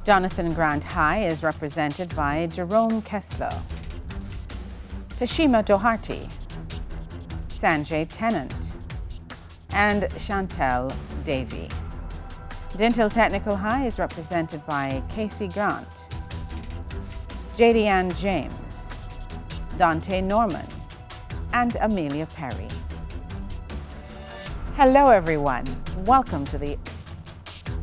Jonathan Grant High is represented by Jerome Kessler, Tashima Doherty, Sanjay Tennant, and Chantel Davy. Dinthill Technical High is represented by Casey Grant, J.D. Ann James, Dante Norman, and Amelia Perry. Hello everyone, welcome to the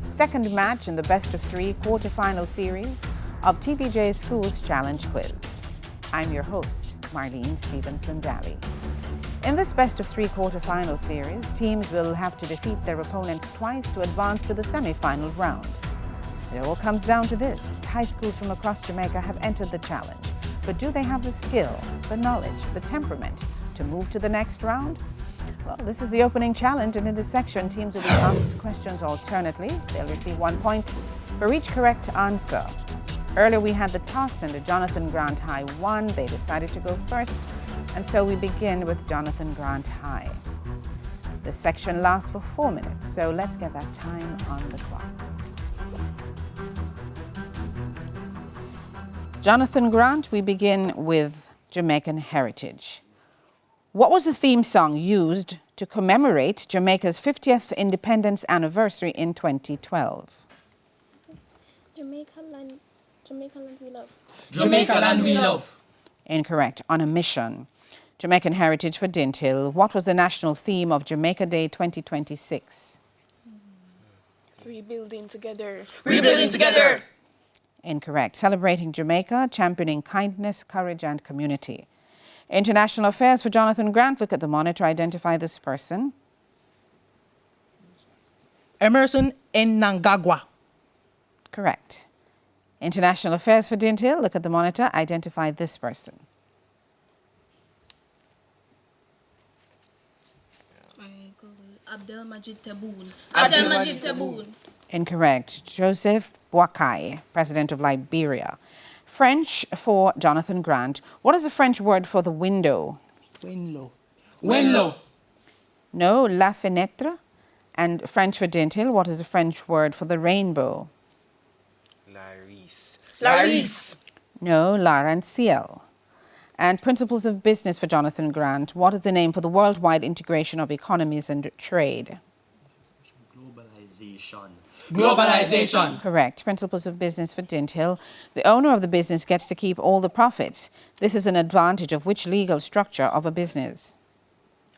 second match in the best of three quarterfinal series of TVJ Schools Challenge Quiz. I'm your host, Marlene Stevenson-Daly. In this best of three quarterfinal series, teams will have to defeat their opponents twice to advance to the semi-final round. It all comes down to this. High schools from across Jamaica have entered the challenge, but do they have the skill, the knowledge, the temperament to move to the next round? Well, this is the opening challenge, and in this section, teams will be asked questions alternately. They'll receive 1 point for each correct answer. Earlier, we had the toss, and Jonathan Grant High won. They decided to go first, and so we begin with Jonathan Grant High. This section lasts for 4 minutes, so let's get that time on the clock. Jonathan Grant, we begin with Jamaican heritage. What was the theme song used to commemorate Jamaica's 50th independence anniversary in 2012? Jamaica land we love. Jamaica land we love. Incorrect. On a Mission. Jamaican heritage for Dinthill. What was the national theme of Jamaica Day 2026? Rebuilding together. Rebuilding together. Incorrect. Celebrating Jamaica, championing kindness, courage, and community. International affairs for Jonathan Grant. Look at the monitor. Identify this person. Emerson Mnangagwa. Correct. International affairs for Dinthill. Look at the monitor. Identify this person. Abdelmajid Tebboune. Abdelmajid Tebboune. Incorrect. Joseph Boakai, President of Liberia. French for Jonathan Grant. What is the French word for the window? Winlow. Wenlo. No, la fenêtre. And French for Dinthill. What is the French word for the rainbow? Laris. Laris. No, l'aranciel. And principles of business for Jonathan Grant. What is the name for the worldwide integration of economies and trade? Globalization. Globalization. Correct. Principles of business for Dinthill. The owner of the business gets to keep all the profits. This is an advantage of which legal structure of a business?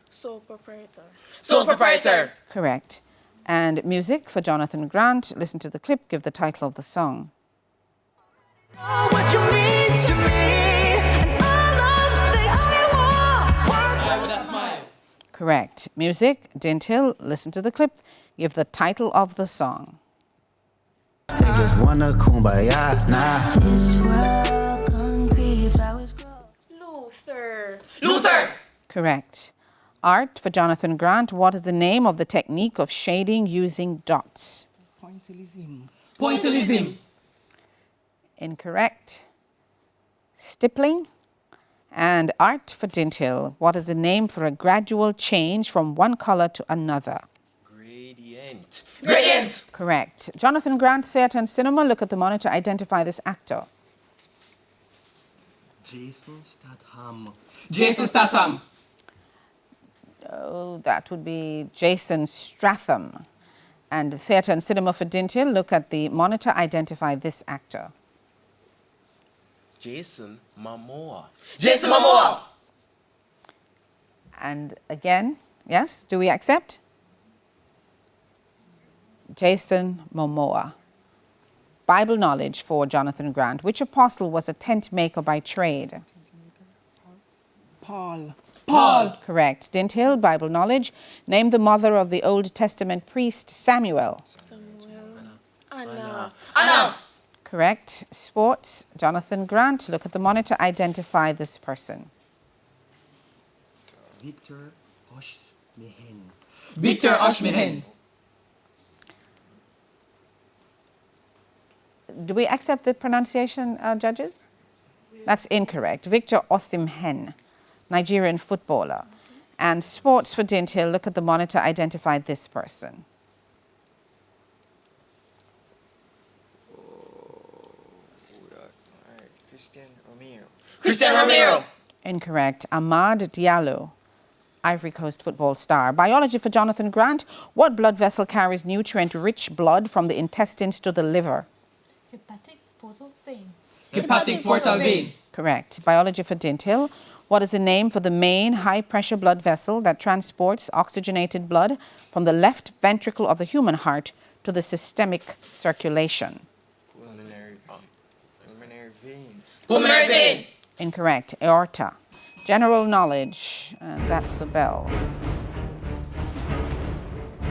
Sole proprietor. Sole proprietor. Correct. And music for Jonathan Grant. Listen to the clip. Give the title of the song. Oh, what you mean to me, and all love's the only one. I with a smile. Correct. Music, Dinthill. Listen to the clip. Give the title of the song. They just wanna kumbaya, nah. This world concrete flowers grow. Luther. Luther. Correct. Art for Jonathan Grant. What is the name of the technique of shading using dots? Pointillism. Pointillism. Incorrect. Stippling. And art for Dinthill. What is the name for a gradual change from one color to another? Gradient. Gradient. Correct. Jonathan Grant, Theatre and Cinema. Look at the monitor. Identify this actor. Jason Statham. Jason Statham. Oh, that would be Jason Stratham. And Theatre and Cinema for Dinthill. Look at the monitor. Identify this actor. Jason Momoa. Jason Momoa. And again, yes, do we accept? Jason Momoa. Bible knowledge for Jonathan Grant. Which apostle was a tent maker by trade? Paul. Paul. Correct. Dinthill, Bible knowledge. Name the mother of the Old Testament priest Samuel. Anna. Anna. Correct. Sports, Jonathan Grant. Look at the monitor. Identify this person. Victor Oshmehen. Victor Oshmehen. Do we accept the pronunciation, judges? That's incorrect. Victor Osimhen, Nigerian footballer. And sports for Dinthill. Look at the monitor. Identify this person. Christian Romero. Incorrect. Ahmad Diallo, Ivory Coast football star. Biology for Jonathan Grant. What blood vessel carries nutrient-rich blood from the intestines to the liver? Hepatic portal vein. Hepatic portal vein. Correct. Biology for Dinthill. What is the name for the main high-pressure blood vessel that transports oxygenated blood from the left ventricle of the human heart to the systemic circulation? Pulmonary vein. Pulmonary vein. Incorrect. Aorta. General knowledge. And that's the bell.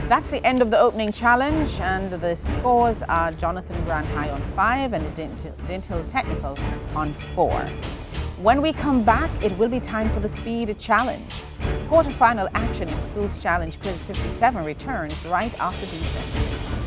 That's the end of the opening challenge, and the scores are Jonathan Grant High on 5 and Dinthill Technical on 4. When we come back, it will be time for the speed challenge. Quarterfinal action in Schools Challenge Quiz 57 returns right after these messages.